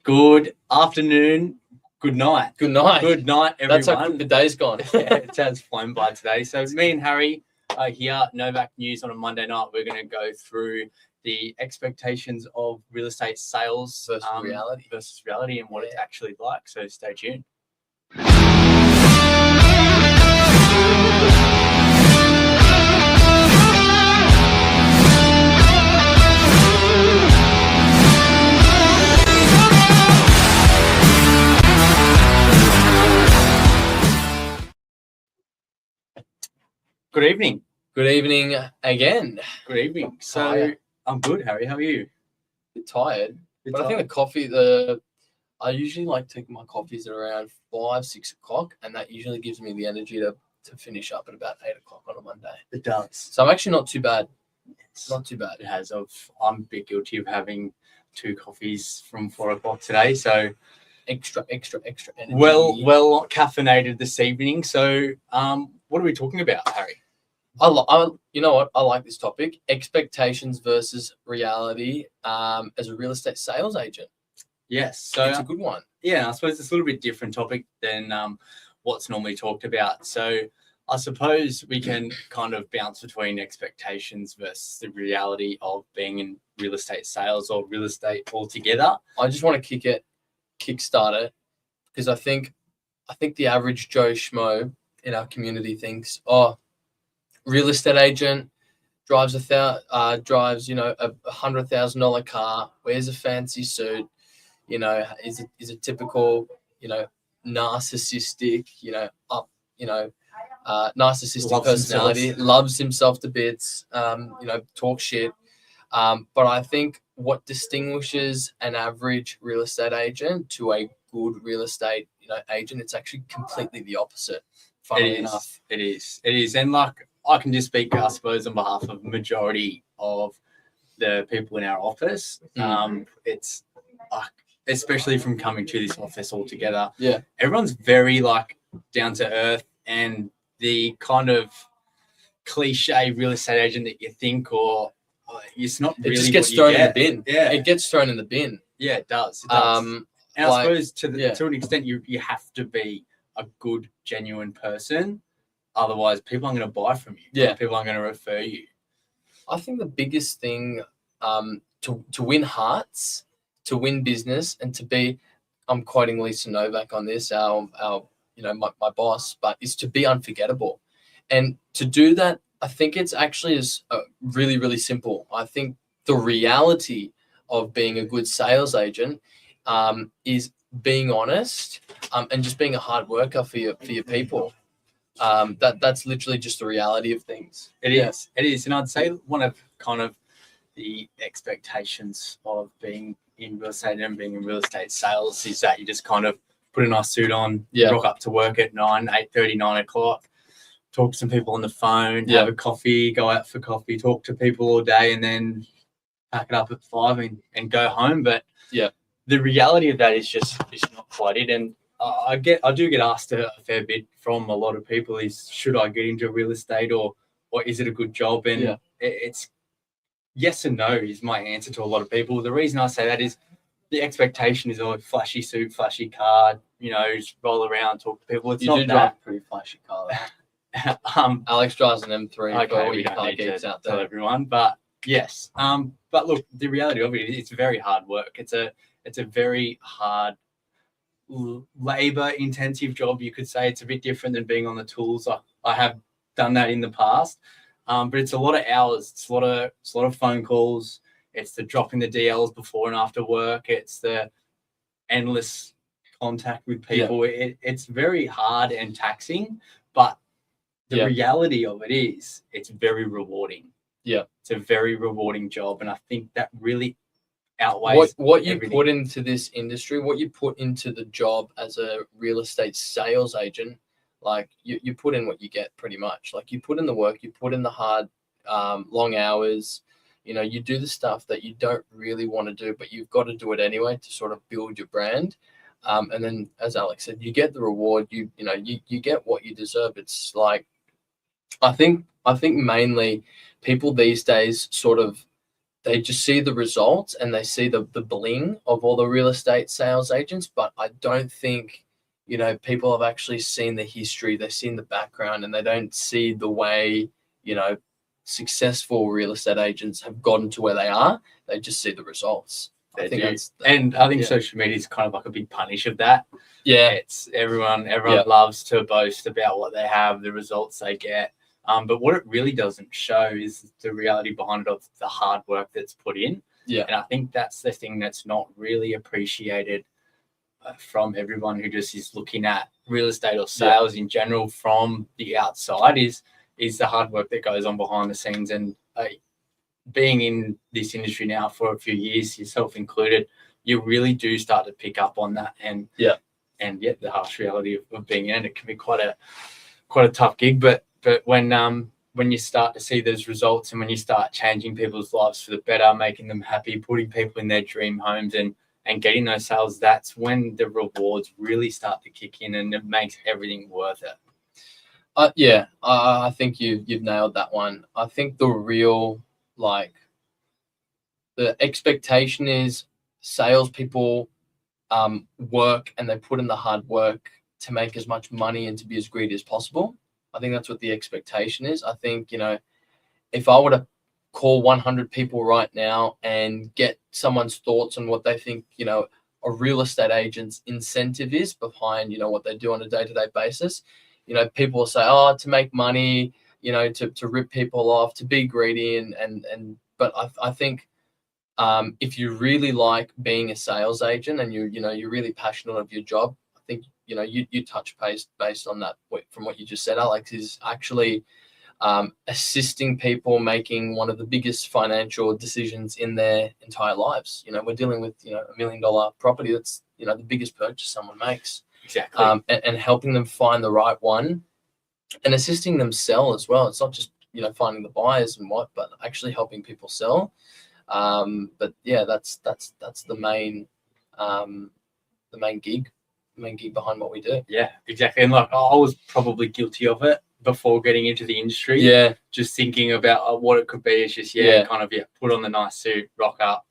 Good afternoon, good night. Good night. Good night, That's how everyone. quick the day's gone. Yeah, it has flown by today. So me and Harry are here, Novak News on a Monday night. We're going to go through the expectations of real estate sales versus reality and what it's actually like. So stay tuned. Good evening. Good evening again. Good evening. So Tired. I'm good, Harry. How are you? Bit tired, but I think the coffee. I usually like taking my coffees at around 5-6 o'clock, and that usually gives me the energy to finish up at about 8 o'clock on a Monday. It does. So I'm actually not too bad. It's not too bad. It has. I'm a bit guilty of having 2 coffees from 4 o'clock today. So extra energy. Well caffeinated this evening. So what are we talking about, Harry? You know what? I like this topic: expectations versus reality. As a real estate sales agent. Yes, so it's a good one. Yeah, I suppose it's a little bit different topic than what's normally talked about. So I suppose we can kind of bounce between expectations versus the reality of being in real estate sales or real estate altogether. I just want to kickstart it, because I think the average Joe Schmo in our community thinks, real estate agent drives a $100,000 car, wears a fancy suit, is a typical narcissistic narcissistic personality, loves himself to bits, talks shit. But I think what distinguishes an average real estate agent to a good real estate agent, it's actually completely the opposite. Funnily enough, it is, and like I can just speak, I suppose, on behalf of the majority of the people in our office. It's especially from coming to this office altogether. Yeah, everyone's very down to earth, and the kind of cliche real estate agent that you think, or it's not really. It just gets thrown in the bin. Yeah, it gets thrown in the bin. Yeah, it does. And I suppose to an extent, you have to be a good, genuine person. Otherwise, people aren't going to buy from you. Yeah, people aren't going to refer you. I think the biggest thing to win hearts, to win business, and to be, I'm quoting Lisa Novak on this, our my boss, but is to be unforgettable. And to do that, I think it's actually really, really simple. I think the reality of being a good sales agent is being honest and just being a hard worker for your people. That's literally just the reality of things. It is. And I'd say one of kind of the expectations of being in real estate and being in real estate sales is that you just kind of put a nice suit on, rock up to work at 8:30, 9 o'clock, talk to some people on the phone, have a coffee, go out for coffee, talk to people all day, and then pack it up at 5 and go home. But the reality of that is not quite it. And I do get asked a fair bit from a lot of people is, should I get into real estate or is it a good job? And it's yes and no is my answer to a lot of people. The reason I say that is the expectation is a flashy suit, flashy car, just roll around, talk to people. It's not drive a pretty flashy car. Alex drives an M3. Okay, we don't need to tell everyone, but yes. But look, the reality of it is it's very hard work. It's a very hard, labor intensive job, you could say. It's a bit different than being on the tools. I have done that in the past, but it's a lot of hours. It's a lot of phone calls. It's the dropping the DLs before and after work. It's the endless contact with people. It's very hard and taxing, but the reality of it is it's very rewarding. It's a very rewarding job, and I think that really outweighs what you put into this industry, what you put into the job as a real estate sales agent. Like you put in what you get, pretty much. Like you put in the work, you put in the hard, long hours. You do the stuff that you don't really want to do, but you've got to do it anyway to sort of build your brand. And then, as Alex said, you get the reward. You get what you deserve. It's like, I think mainly people these days sort of they just see the results and they see the bling of all the real estate sales agents. But I don't think, people have actually seen the history, they've seen the background, and they don't see the way, successful real estate agents have gotten to where they are. They just see the results. I think social media is kind of like a big punish of that. Yeah. It's everyone loves to boast about what they have, the results they get. But what it really doesn't show is the reality behind it of the hard work that's put in. Yeah. And I think that's the thing that's not really appreciated from everyone who just is looking at real estate or sales in general from the outside is the hard work that goes on behind the scenes. And being in this industry now for a few years, yourself included, you really do start to pick up on that. And the harsh reality of being in it can be quite a tough gig. But when you start to see those results and when you start changing people's lives for the better, making them happy, putting people in their dream homes and getting those sales, that's when the rewards really start to kick in and it makes everything worth it. I think you've nailed that one. I think the real, the expectation is salespeople work and they put in the hard work to make as much money and to be as greedy as possible. I think that's what the expectation is. I think, if I were to call 100 people right now and get someone's thoughts on what they think, a real estate agent's incentive is behind, what they do on a day-to-day basis, people will say, to make money, to rip people off, to be greedy. But I think if you really like being a sales agent and you're really passionate of your job, I think, you touch based on that from what you just said, Alex, is actually assisting people making one of the biggest financial decisions in their entire lives. We're dealing with, $1 million property. That's, the biggest purchase someone makes. Exactly. And helping them find the right one and assisting them sell as well. It's not just, finding the buyers and but actually helping people sell. But yeah, that's the main gig behind what we do. Yeah, exactly. And I was probably guilty of it before getting into the industry. Yeah. Just thinking about what it could be. It's just, put on the nice suit, rock up,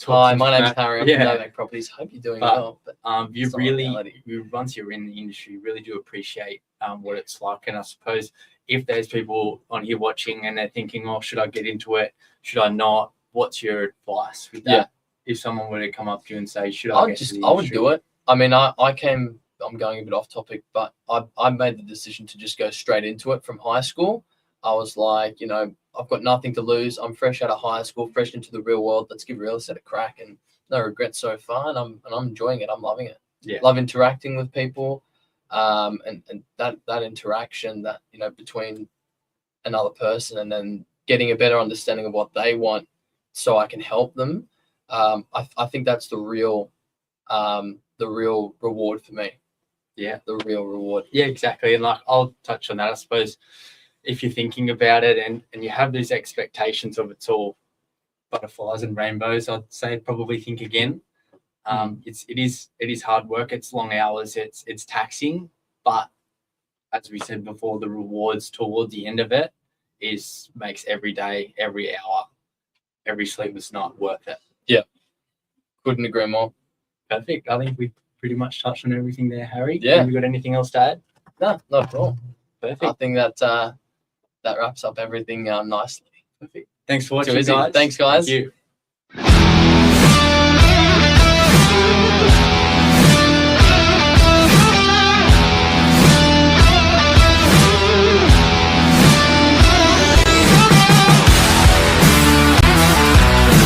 Hi, my name's Harry. I'm from Novak Properties. Hope you're doing well. But once you're in the industry, you really do appreciate what it's like. And I suppose if there's people on here watching and they're thinking, should I get into it? Should I not? What's your advice with that? Yeah. If someone were to come up to you and say, should I get into the industry? I would do it. I mean, I'm going a bit off topic, but I made the decision to just go straight into it from high school. I was like, I've got nothing to lose. I'm fresh out of high school, fresh into the real world. Let's give real estate a crack, and no regrets so far. And I'm enjoying it. I'm loving it. Yeah. Love interacting with people, and that interaction that between another person and then getting a better understanding of what they want, so I can help them. I think that's the real reward for me. Yeah, the real reward. Yeah, exactly. And I'll touch on that. I suppose if you're thinking about it and you have these expectations of it's all butterflies and rainbows, I'd say probably think again. It is hard work. It's long hours. It's taxing, but as we said before, the rewards toward the end of it makes every day, every hour, every sleepless night worth it. Yeah, couldn't agree more. Perfect. I think we pretty much touched on everything there, Harry. Yeah. Have you got anything else to add? No, not at all. Perfect. I think that wraps up everything nicely. Perfect. Thanks for watching, guys. Thanks, guys. Thank you.